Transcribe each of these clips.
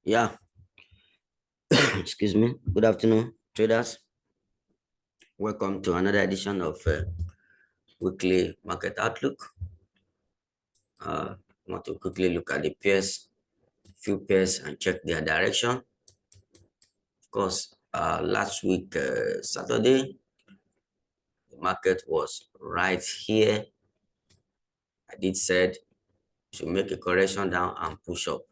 Yeah, excuse me. Good afternoon, traders. Welcome to another edition of Weekly Market Outlook. I want to quickly look at the pairs, few pairs, and check their direction. Of course, last week, Saturday, the market was right here. I did said to make a correction down and push up.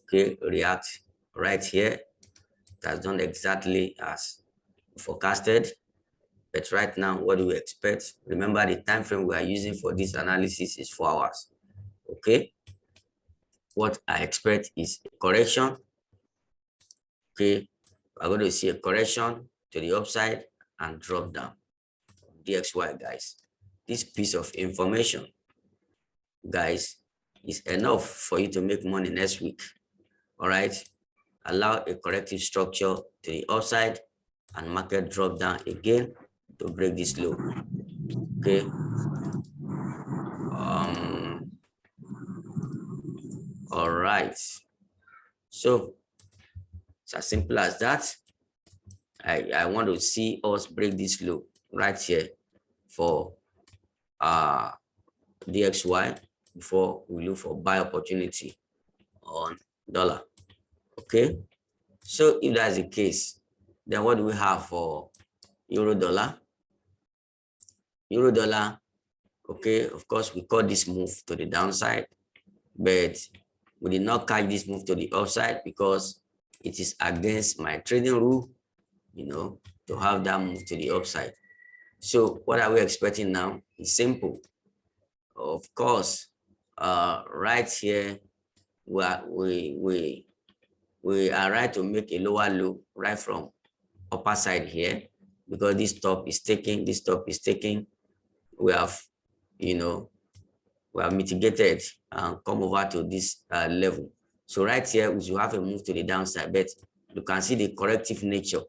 Okay, react right here. It has done exactly as forecasted. But right now, what do we expect? Remember, the time frame we are using for this analysis is 4 hours. Okay. What I expect is a correction. Okay. We're going to see a correction to the upside and drop down. DXY, guys. This piece of information, guys, is enough for you to make money next week. All right. Allow a corrective structure to the upside and market drop down again to break this low. Okay. All right. So it's as simple as that. I want to see us break this low right here for DXY before we look for buy opportunity on dollar. Okay. So if that's the case, then what do we have for euro dollar? Euro dollar, okay, of course, we call this move to the downside, but we did not catch this move to the upside because it is against my trading rule, to have that move to the upside. So what are we expecting now? It's simple. Of course, right here, we are right to make a lower low right from upper side here, because this top is taking, we have, we have mitigated and come over to this level. So right here, we should have a move to the downside, but you can see the corrective nature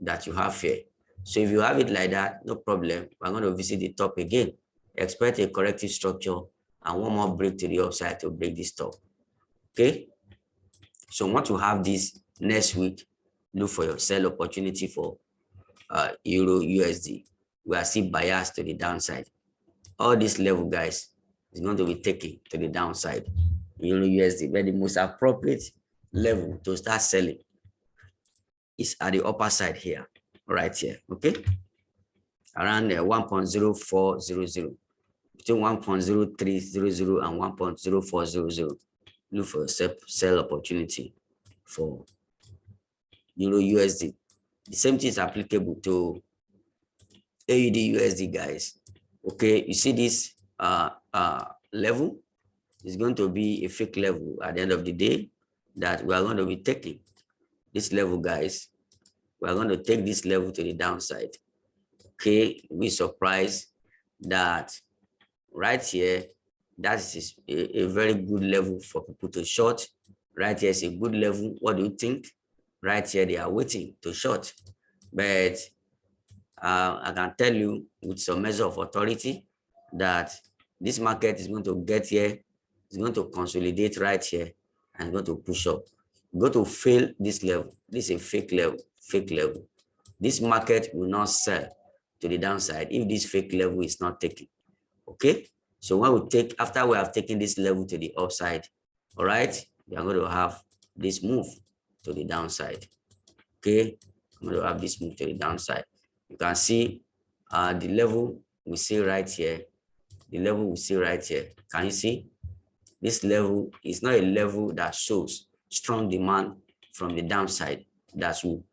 that you have here. So if you have it like that, no problem. We're going to visit the top again. Expect a corrective structure and one more break to the upside to break this top. Okay. So once you have this next week, look for your sell opportunity for Euro USD. We are still biased to the downside. All this level, guys, is going to be taken to the downside. Euro USD, but the most appropriate level to start selling is at the upper side here, right here. Okay, around 1.0400, between 1.0300 and 1.0400. Look for a sell opportunity for Euro USD. The same thing is applicable to AUD USD, guys. Okay, you see this level is going to be a fake level at the end of the day that we are going to be taking. This level, guys, we are going to take this level to the downside. Okay, we surprised that right here, that is a very good level for people to short. Right here is a good level. What do you think? Right here, they are waiting to short. But I can tell you with some measure of authority that this market is going to get here, it's going to consolidate right here, and going to push up. Go to fail this level. This is a fake level. This market will not sell to the downside if this fake level is not taken. Okay, so when we take, after we have taken this level to the upside, all right, we are going to have this move to the downside. Okay, I'm going to have this move to the downside. You can see the level we see right here. The level we see right here. Can you see? This level is not a level that shows strong demand from the downside that will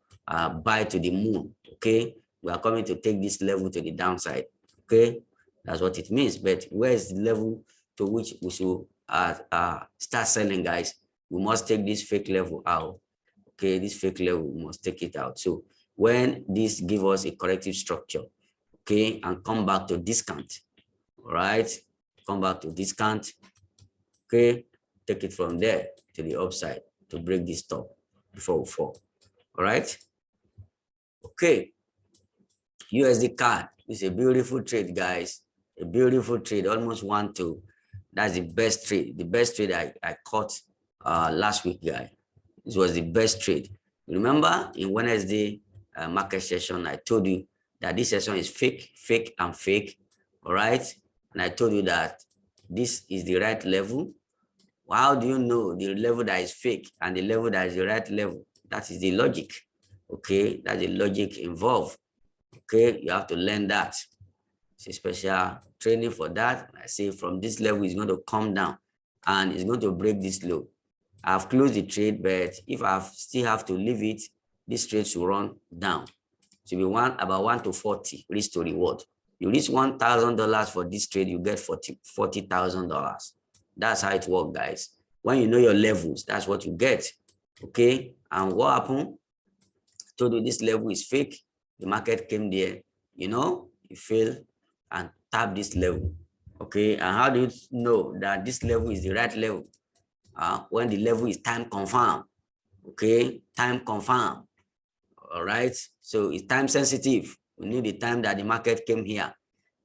buy to the moon. Okay, we are coming to take this level to the downside. Okay, that's what it means. But where is the level to which we should start selling, guys? We must take this fake level out. Okay, this fake level, we must take it out. So when this gives us a corrective structure, okay, and come back to discount, all right, come back to discount, okay, take it from there to the upside to break this top before we fall. All right, okay. USD CAD is a beautiful trade, guys. A beautiful trade, almost 1-2. That's the best trade. The best trade I caught last week, guy. This was the best trade. Remember in Wednesday market session, I told you that this session is fake, fake, and fake. All right. And I told you that this is the right level. How do you know the level that is fake and the level that is the right level? That is the logic. Okay. That's the logic involved. Okay. You have to learn that. It's a special training for that. I say from this level, it's going to come down and it's going to break this low. I've closed the trade, but if I still have to leave it, this trade should run down. So we want about 1 to 40 risk to reward. You risk $1,000 for this trade, you get $40,000. That's how it works, guys. When you know your levels, that's what you get. Okay. And what happened? I told you this level is fake. The market came there, you know, you fail and tap this level. Okay. And how do you know that this level is the right level? When the level is time confirmed. Okay, time confirmed. All right, so it's time sensitive. We knew the time that the market came here,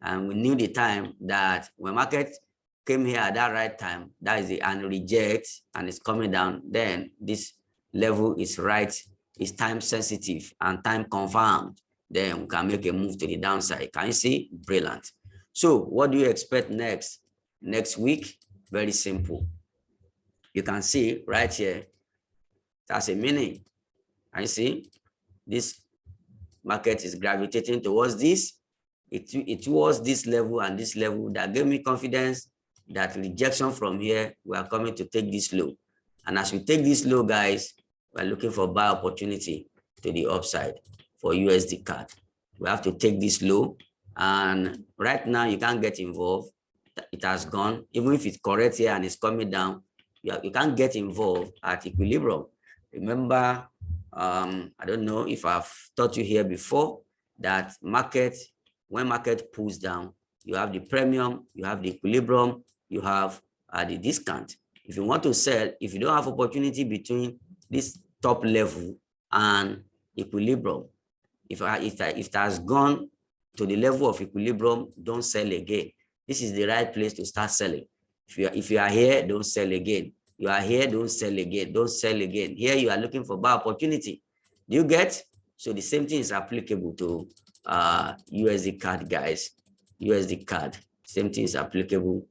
and we knew the time that when market came here at that right time, that is the and reject and it's coming down, then this level is right, is time sensitive and time confirmed. Then we can make a move to the downside. Can you see? Brilliant. So what do you expect next week? Very simple. You can see right here, that's a meaning. And you see, this market is gravitating towards this. It was this level and this level that gave me confidence that rejection from here, we are coming to take this low. And as we take this low, guys, we're looking for buy opportunity to the upside for USD CAD. We have to take this low. And right now, you can't get involved. It has gone. Even if it's correct here and it's coming down, you can't get involved at equilibrium. Remember, I don't know if I've taught you here before that when market pulls down, you have the premium, you have the equilibrium, you have the discount. If you want to sell, if you don't have opportunity between this top level and equilibrium, if it has gone to the level of equilibrium, don't sell again. This is the right place to start selling. If you are here, don't sell again. You are here, don't sell again. Don't sell again. Here you are looking for buy opportunity. Do you get? So the same thing is applicable to USD CAD, guys. USD CAD. Same thing is applicable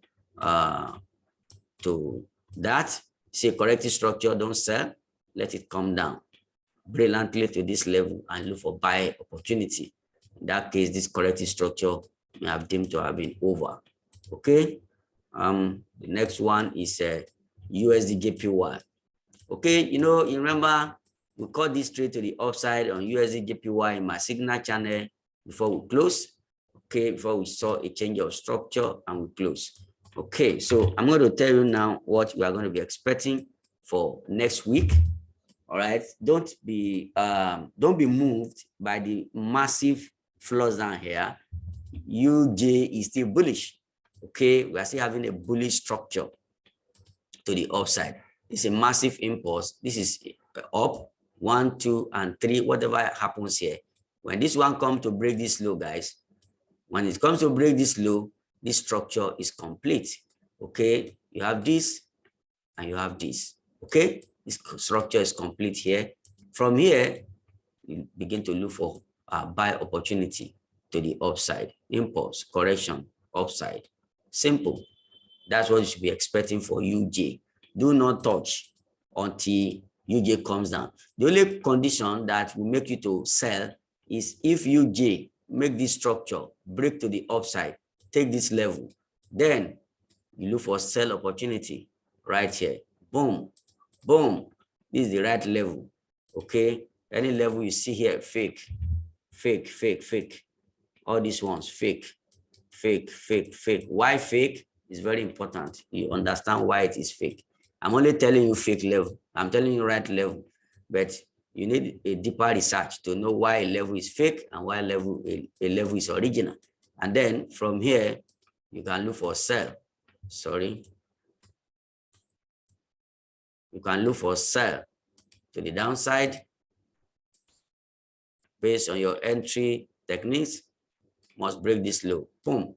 to that. See, corrective structure, don't sell. Let it come down brilliantly to this level and look for buy opportunity. In that case, this corrective structure may have deemed to have been over. Okay. The next one is USD JPY. Okay, you remember we caught this trade to the upside on USD JPY in my signal channel before we close. Okay, before we saw a change of structure and we close. Okay, so I'm going to tell you now what we are going to be expecting for next week. All right, don't be moved by the massive flows down here. UJ is still bullish. Okay, we are still having a bullish structure to the upside. It's a massive impulse. This is up 1, 2, and 3, whatever happens here. When this one comes to break this low, guys, when it comes to break this low, this structure is complete. Okay, you have this and you have this. Okay, this structure is complete here. From here, you begin to look for a buy opportunity to the upside. Impulse, correction, upside. Simple. That's what you should be expecting for UJ. Do not touch until UJ comes down. The only condition that will make you to sell is if UJ make this structure break to the upside, take this level, then you look for sell opportunity right here. Boom, boom. This is the right level. Okay. Any level you see here, fake, fake, fake, fake. All these ones, fake, fake, fake, fake. Why fake? Is very important. You understand why it is fake. I'm only telling you fake level. I'm telling you right level, but you need a deeper research to know why a level is fake and why a level is original. And then from here, you can look for sell. Sorry. You can look for sell to the downside based on your entry techniques. Must break this low. Boom.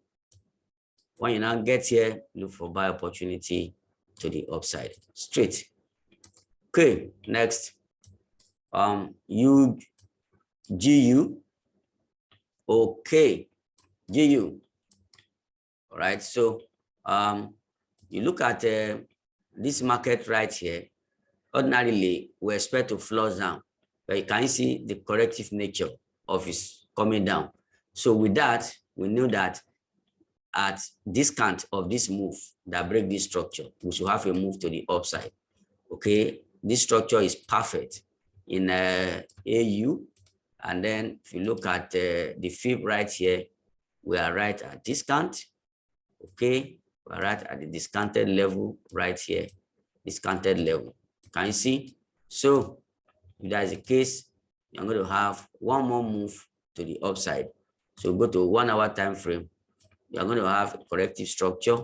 When you now get here, look for buy opportunity to the upside. Straight. Okay, next, GU. Okay, GU. All right, so you look at this market right here. Ordinarily, we expect to flush down, but you can see the corrective nature of it coming down. So with that, we know that at discount of this move that break this structure, we should have a move to the upside. Okay, this structure is perfect in AU, and then if you look at the fib right here, we are right at discount. Okay, we are right at the discounted level right here, discounted level. Can you see? So if that is the case, you're going to have one more move to the upside. So go to 1 hour time frame. You're going to have a corrective structure.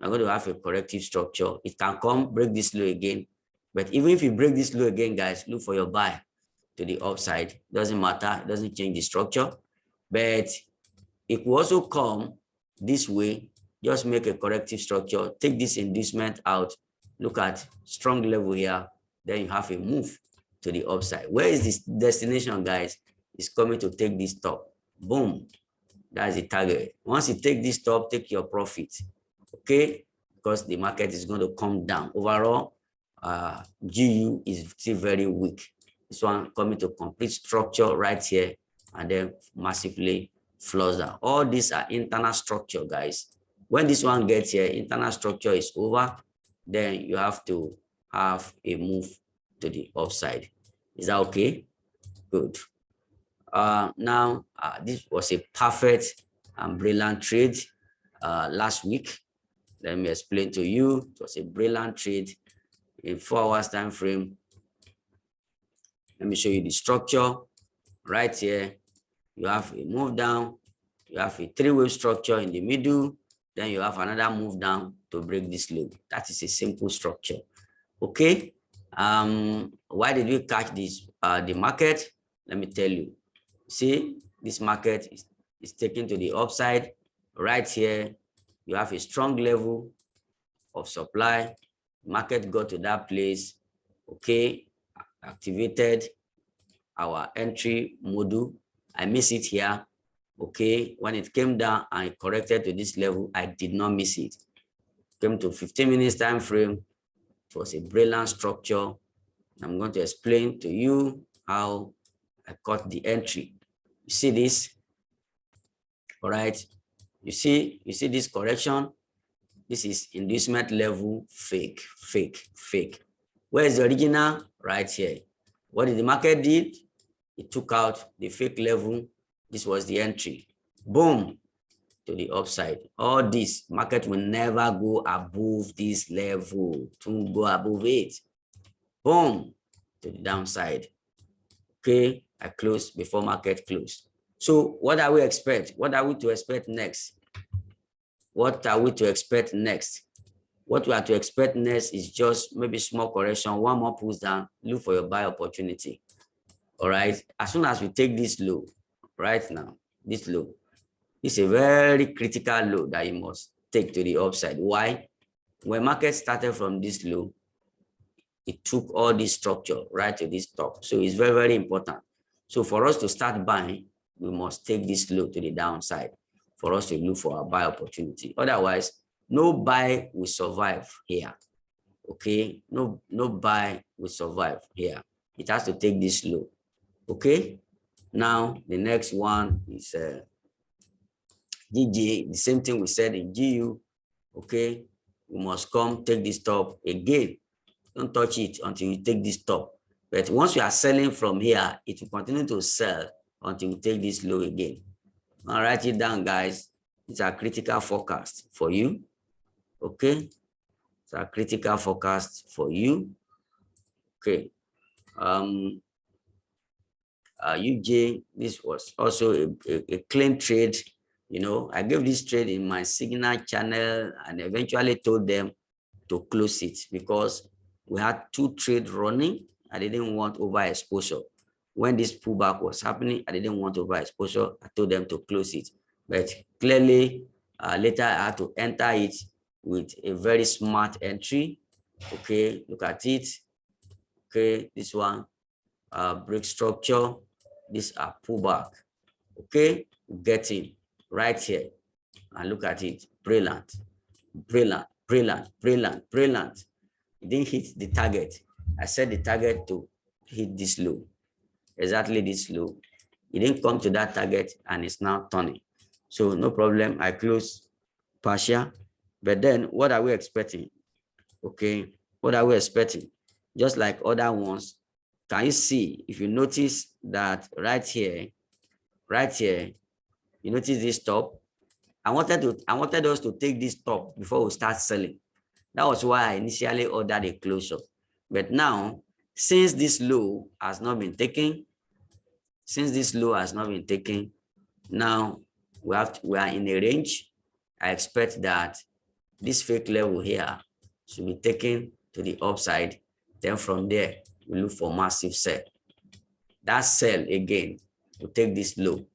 You're going to have a corrective structure. It can come break this low again. But even if you break this low again, guys, look for your buy to the upside. Doesn't matter. It doesn't change the structure. But it will also come this way. Just make a corrective structure. Take this inducement out. Look at strong level here. Then you have a move to the upside. Where is this destination, guys? It's coming to take this top. Boom. That's the target. Once you take this top, take your profit. Okay? Because the market is going to come down. Overall, GU is still very weak. This one coming to complete structure right here and then massively flush down. All these are internal structure, guys. When this one gets here, internal structure is over, then you have to have a move to the upside. Is that okay? Good. Now, this was a perfect and brilliant trade last week. Let me explain to you. It was a brilliant trade in 4 hours time frame. Let me show you the structure right here. You have a move down. You have a three-wave structure in the middle. Then you have another move down to break this low. That is a simple structure. Okay. Why did we catch this? The market? Let me tell you. See, this market is taken to the upside. Right here, you have a strong level of supply. Market got to that place. Okay, activated our entry module. I miss it here. Okay, when it came down and it corrected to this level, I did not miss it. Came to 15 minutes time frame. It was a brilliant structure. I'm going to explain to you how I caught the entry. You see this? All right. You see this correction? This is inducement level fake. Where is the original? Right here. What did the market did? It took out the fake level. This was the entry. Boom, to the upside. All this market will never go above this level. To go above it. Boom, to the downside. Okay, I closed before market closed. So what are we expect? What are we to expect next? What are we to expect next? What we are to expect next is just maybe small correction, one more push down, look for your buy opportunity. All right. As soon as we take this low, right now, this low, it's a very critical low that you must take to the upside. Why? When market started from this low, it took all this structure right to this top. So it's very, very important. So for us to start buying, we must take this low to the downside for us to look for a buy opportunity. Otherwise, no buy will survive here. Okay, no buy will survive here. It has to take this low. Okay, now the next one is GG. The same thing we said in GU. Okay, we must come take this top again. Don't touch it until you take this top. But once you are selling from here, it will continue to sell until you take this low again. I'll write it down, guys. It's a critical forecast for you. Okay, it's a critical forecast for you. Okay. UJ, this was also a clean trade. You know, I gave this trade in my Signal channel and eventually told them to close it because we had 2 trades running. I didn't want overexposure. When this pullback was happening, I didn't want overexposure. I told them to close it. But clearly, later I had to enter it with a very smart entry. Okay, look at it. Okay, this one, break structure. These are pullback. Okay, getting right here. And look at it. Brilliant, brilliant, brilliant, brilliant, brilliant. It didn't hit the target. I set the target to hit this low, exactly this low. It didn't come to that target and it's now turning. So no problem. I close partial. But then what are we expecting? Okay, what are we expecting? Just like other ones, can you see, if you notice that right here, you notice this top? I wanted us to take this top before we start selling. That was why I initially ordered a closure. But now, since this low has not been taken, now we are in a range. I expect that this fake level here should be taken to the upside. Then from there, we look for massive sell. That sell again will take this low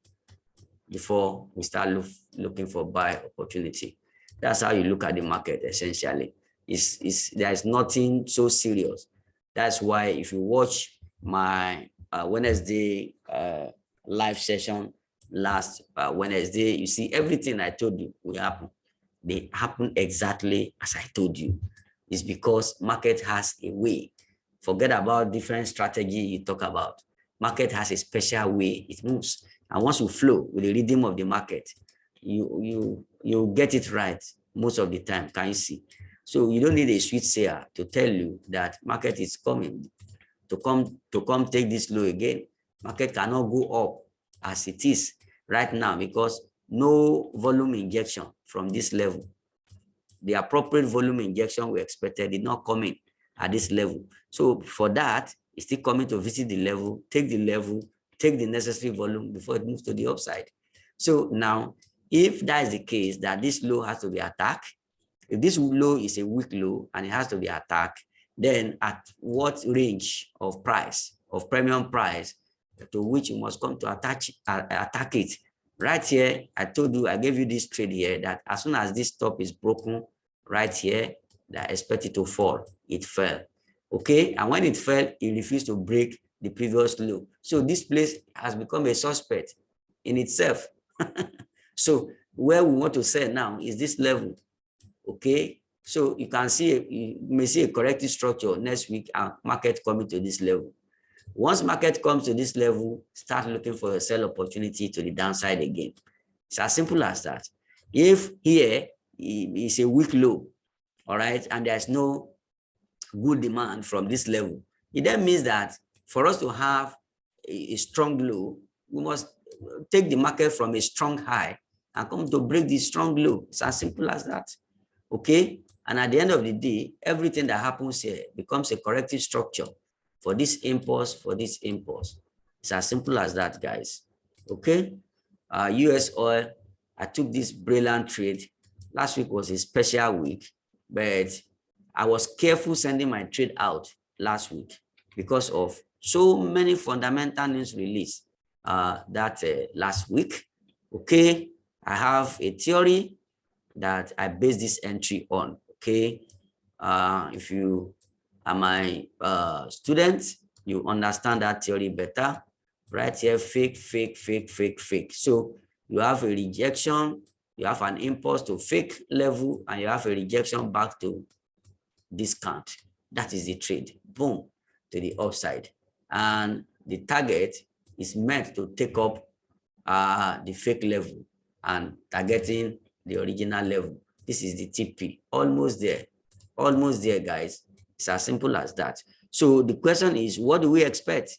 before we start looking for buy opportunity. That's how you look at the market essentially. There's nothing so serious. That's why if you watch my Wednesday live session last Wednesday, you see everything I told you will happen. They happen exactly as I told you. It's because market has a way. Forget about different strategy you talk about. Market has a special way it moves. And once you flow with the rhythm of the market, you get it right most of the time, can you see? So you don't need a sweet sayer to tell you that market is coming to come take this low again. Market cannot go up as it is right now because no volume injection from this level. The appropriate volume injection we expected did not come in at this level. So for that, it's still coming to visit the level, take the necessary volume before it moves to the upside. So now, if that is the case, that this low has to be attacked, if this low is a weak low and it has to be attacked, then at what range of price, of premium price, to which you must come to attack it? Right here, I told you, I gave you this trade here that as soon as this top is broken right here, that I expect it to fall. It fell. Okay, and when it fell, it refused to break the previous low. So this place has become a suspect in itself. So where we want to sell now is this level. Okay, so you can see, you may see a corrective structure next week and market coming to this level. Once market comes to this level, start looking for a sell opportunity to the downside again. It's as simple as that. If here is a weak low, all right, and there's no good demand from this level, it then means that for us to have a strong low, we must take the market from a strong high and come to break the strong low. It's as simple as that. Okay, and at the end of the day, everything that happens here becomes a corrective structure for this impulse, for this impulse. It's as simple as that, guys. Okay, US oil, I took this brilliant trade. Last week was a special week, but I was careful sending my trade out last week because of so many fundamental news released last week. Okay, I have a theory that I base this entry on. Okay, if you are my students, you understand that theory better. Right here, fake, fake, fake, fake, fake. So you have a rejection, you have an impulse to fake level, and you have a rejection back to discount. That is the trade. Boom, to the upside. And the target is meant to take up the fake level and targeting the original level. This is the TP. Almost there, guys. It's as simple as that. So the question is, what do we expect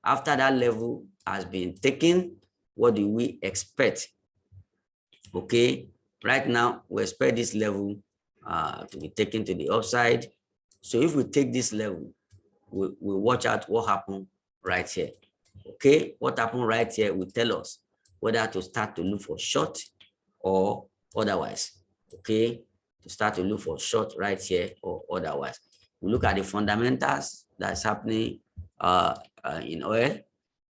after that level has been taken? What do we expect? Okay, right now we expect this level to be taken to the upside. So if we take this level, we watch out what happened right here. Okay, what happened right here will tell us whether to start to look for short or otherwise. Okay, to start to look for short right here or otherwise. We look at the fundamentals that's happening in oil.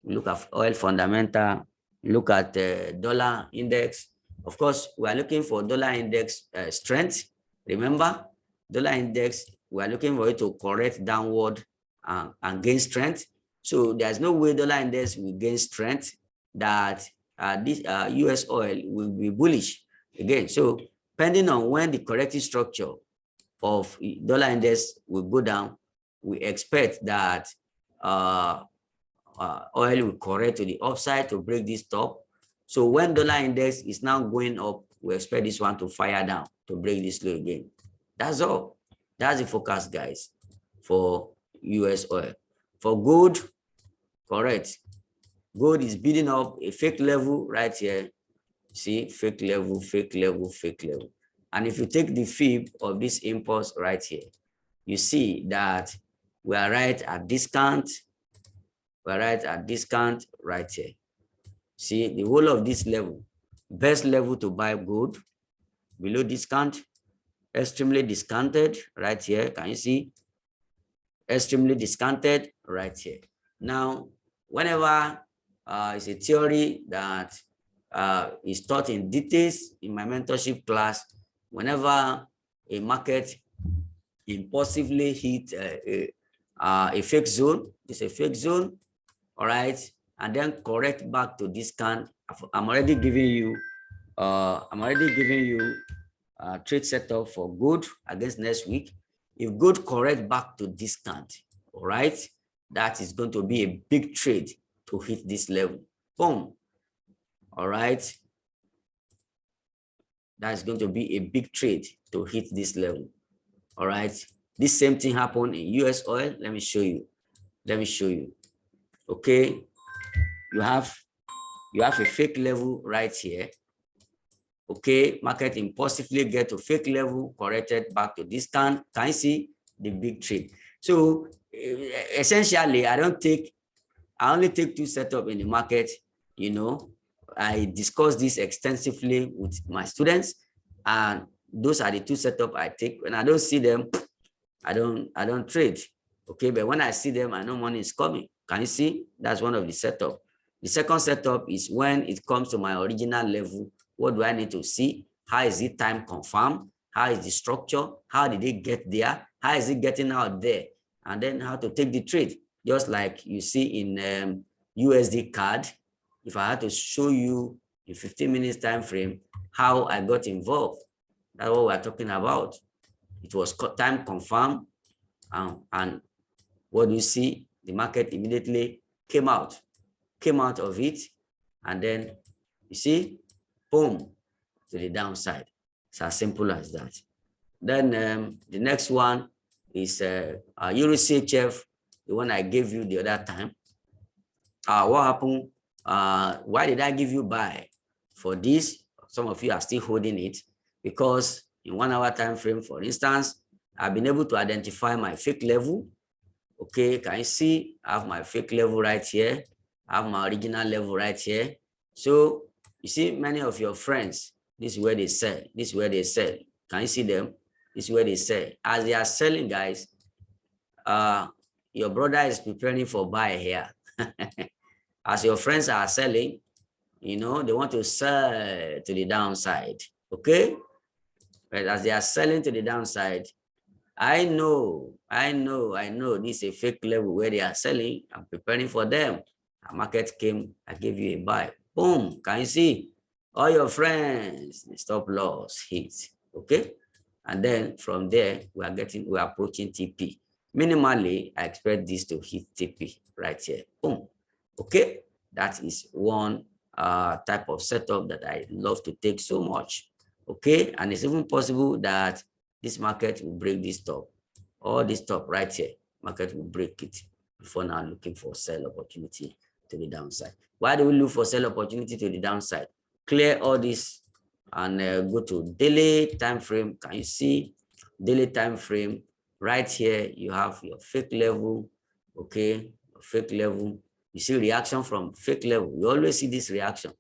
We look at oil fundamental, look at the dollar index. Of course, we are looking for dollar index strength. Remember, dollar index, we are looking for it to correct downward and gain strength. So there's no way dollar index will gain strength that this US oil will be bullish again. So depending on when the corrective structure of dollar index will go down, we expect that oil will correct to the upside to break this top. So when dollar index is now going up, we expect this one to fire down to break this low again. That's all. That's the forecast, guys, for US oil. For gold, correct. Gold is building up a fake level right here. See, fake level, fake level, fake level. And if you take the fib of this impulse right here, you see that we are right at discount. We're right at discount right here. See, the whole of this level, best level to buy gold, below discount, extremely discounted right here. Can you see? Extremely discounted right here. Now, whenever it's a theory that is taught in details in my mentorship class, whenever a market impulsively hit a fake zone, it's a fake zone, all right, and then correct back to discount. I'm already giving you trade setup for gold against next week. If gold correct back to discount, all right, that is going to be a big trade to hit this level. Boom. All right. That's going to be a big trade to hit this level. All right. This same thing happened in US oil. Let me show you. Let me show you. Okay. You have a fake level right here. Okay, market impulsively get to fake level, corrected back to discount. Can you see the big trade? So essentially, I only take two setups in the market. You know, I discuss this extensively with my students, and those are the two setups I take. When I don't see them, I don't trade. Okay, but when I see them, I know money is coming. Can you see? That's one of the setup. The second setup is when it comes to my original level. What do I need to see? How is it time confirmed? How is the structure? How did it get there? How is it getting out there? And then how to take the trade. Just like you see in USD card. If I had to show you in 15 minutes time frame how I got involved, that's what we're talking about. It was time confirmed, and what do you see? The market immediately came out of it, and then you see, boom, to the downside. It's as simple as that. Then the next one is Euro CHF, the one I gave you the other time. What happened? Why did I give you buy for this? Some of you are still holding it because in 1 hour time frame, for instance, I've been able to identify my fake level. Okay, can you see? I have my fake level right here. I have my original level right here. So you see many of your friends, this is where they sell. This is where they sell. Can you see them? This is where they sell. As they are selling, guys, your brother is preparing for buy here. As your friends are selling, you know, they want to sell to the downside. Okay? But as they are selling to the downside, I know this is a fake level where they are selling. I'm preparing for them. A market came, I gave you a buy. Boom, can you see? All your friends, the stop loss hit. Okay? And then from there, we're approaching TP. Minimally, I expect this to hit TP right here. Boom. Okay? That is one type of setup that I love to take so much. Okay? And it's even possible that this market will break this top, or this top right here. Market will break it before now looking for sell opportunity to the downside. Why do we look for sell opportunity to the downside? Clear all this and go to daily time frame. Can you see daily time frame? Right here, you have your fake level. Okay, your fake level. You see reaction from fake level. You always see this reaction,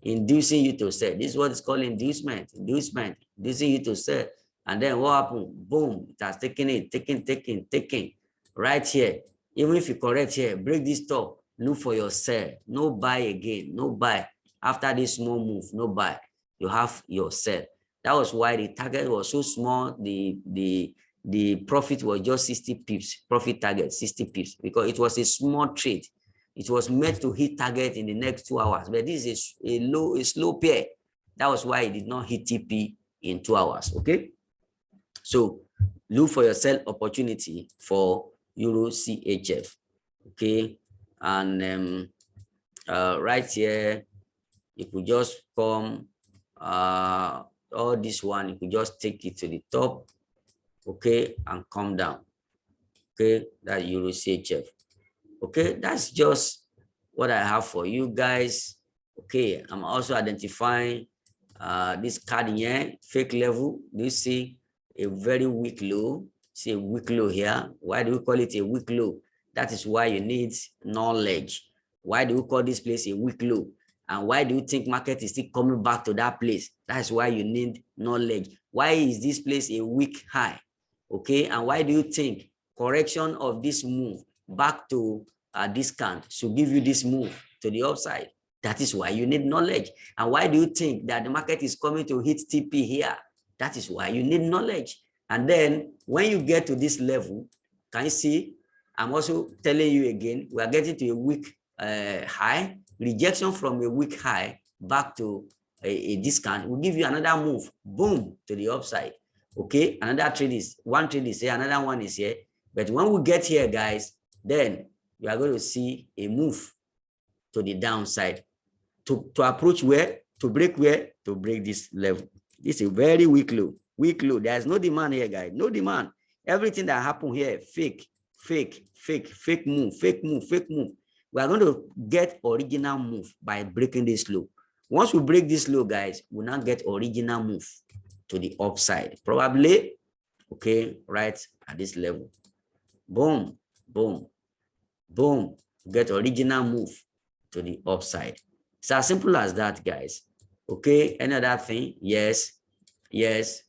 inducing you to sell. This is what is called inducement, inducing you to sell. And then what happened? Boom, it has taken it, taking. Right here, even if you correct here, break this top, look for your sell. No buy again, no buy. After this small move, no buy. You have your sell. That was why the target was so small. The the profit was just 60 pips, profit target 60 pips, because it was a small trade. It was meant to hit target in the next 2 hours, but this is a slow pair. That was why it did not hit TP in 2 hours. Okay, so look for your sell opportunity for Euro CHF. Okay, and right here you could just come all this one, you could just take it to the top, okay, and come down. Okay, that Euro CHF. Okay, that's just what I have for you guys. Okay, I'm also identifying this card here, fake level. Do you see a very weak low? See a weak low here. Why do we call it a weak low? That is why you need knowledge. Why do we call this place a weak low? And why do you think market is still coming back to that place? That's why you need knowledge. Why is this place a weak high? Okay, and why do you think correction of this move back to a discount should give you this move to the upside? That is why you need knowledge. And why do you think that the market is coming to hit TP here? That is why you need knowledge. And then when you get to this level, can you see? I'm also telling you again, we are getting to a weak high. Rejection from a weak high back to a discount will give you another move, boom, to the upside. Okay, another trade is, one trade is here, another one is here. But when we get here, guys, then you are going to see a move to the downside to approach where, to break where, to break this level. This is a very weak low, weak low. There's no demand here, guys, no demand. Everything that happened here, fake, fake, fake, fake move, fake move, fake move. We are going to get original move by breaking this low. Once we break this low, guys, we'll now get original move to the upside, probably, okay, right at this level. Boom, boom, boom, get original move to the upside. It's as simple as that, guys. Okay, any other thing? Yes, yes.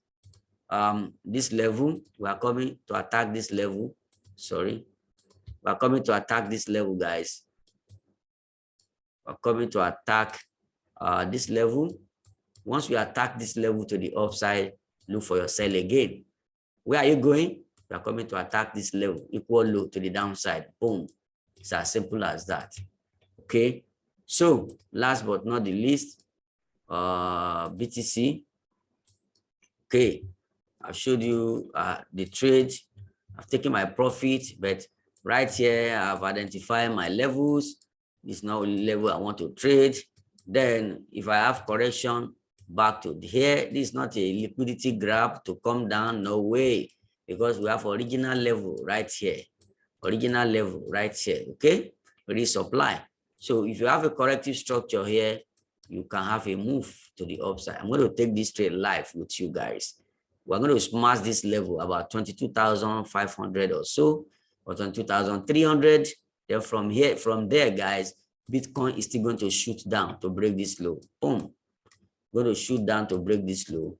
This level, we are coming to attack this level. Sorry, we are coming to attack this level, guys. We're coming to attack this level. Once we attack this level to the upside, look for your sell again. Where are you going? We are coming to attack this level, equal low to the downside. Boom. It's as simple as that. Okay. So last but not the least, BTC. Okay. I've showed you the trade. I've taken my profit, but right here I've identified my levels. This is not only level I want to trade. Then if I have correction back to here, this is not a liquidity grab to come down, no way, because we have original level right here, original level right here. Okay, resupply. So if you have a corrective structure here, you can have a move to the upside. I'm going to take this trade live with you guys. We're going to smash this level about 22,500 or so, or 22,300. Then from here, from there, guys, Bitcoin is still going to shoot down to break this low. Boom. Going to shoot down to break this low.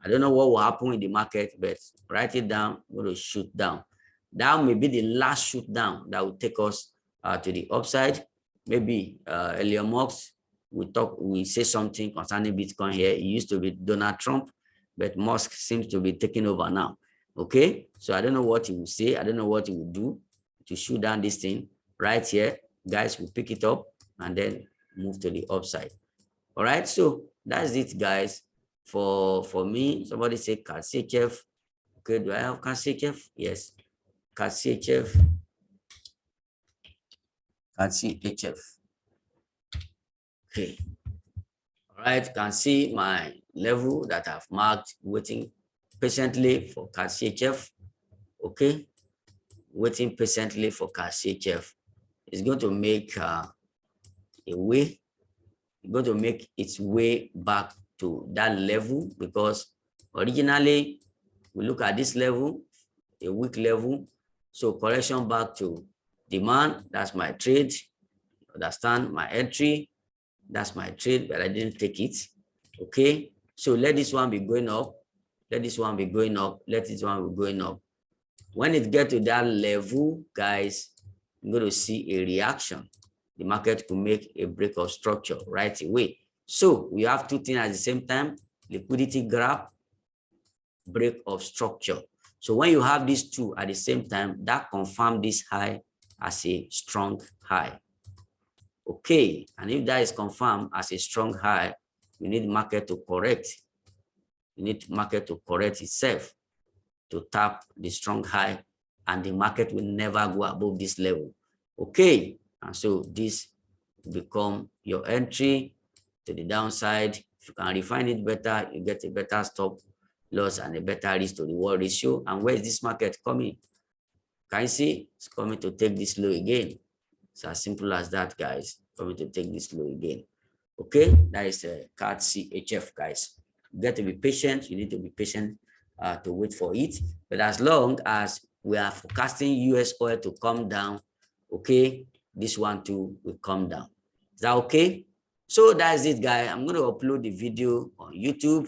I don't know what will happen in the market, but write it down. Going to shoot down. That may be the last shoot down that will take us to the upside. Maybe ELLIOTT we say something concerning Bitcoin here. It used to be Donald Trump, but Musk seems to be taking over now. Okay, so I don't know what he will say. I don't know what he will do to shoot down this thing right here. Guys, will pick it up and then move to the upside. All right, so that's it, guys. For me, somebody say CHF. Okay, do I have CHF? Yes, CHF. CHF. Okay. All right, can see my level that I've marked, waiting patiently for CHF. Okay, waiting patiently for CHF. It's going to make a way. It's going to make its way back to that level, because originally we look at this level, a weak level. So correction back to demand. That's my trade. Understand my entry. That's my trade, but I didn't take it. Okay. So let this one be going up. Let this one be going up. Let this one be going up. When it gets to that level, guys, you're going to see a reaction. The market could make a break of structure right away. So we have two things at the same time: liquidity grab, break of structure. So when you have these two at the same time, that confirms this high as a strong high. Okay, and if that is confirmed as a strong high, you need market to correct. You need market to correct itself to tap the strong high, and the market will never go above this level. Okay, and so this become your entry to the downside. If you can refine it better, you get a better stop loss and a better risk to reward ratio. And where is this market coming? Can you see? It's coming to take this low again. It's as simple as that, guys. Coming to take this low again. Okay, that is a card CHF, guys. You get to be patient. You need to be patient to wait for it. But as long as we are forecasting US oil to come down, okay, this one too will come down. Is that okay? So that's it, guys. I'm going to upload the video on YouTube.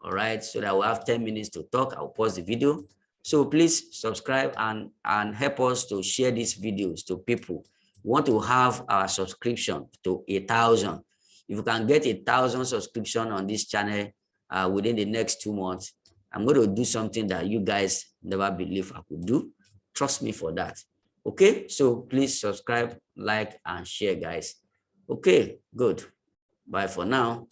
All right, so that we'll have 10 minutes to talk. I'll pause the video. So please subscribe and help us to share these videos to people. We want to have our subscription to 1,000. If you can get 1,000 subscription on this channel within the next 2 months, I'm going to do something that you guys never believe I could do. Trust me for that. Okay, so please subscribe, like, and share, guys. Okay, good. Bye for now.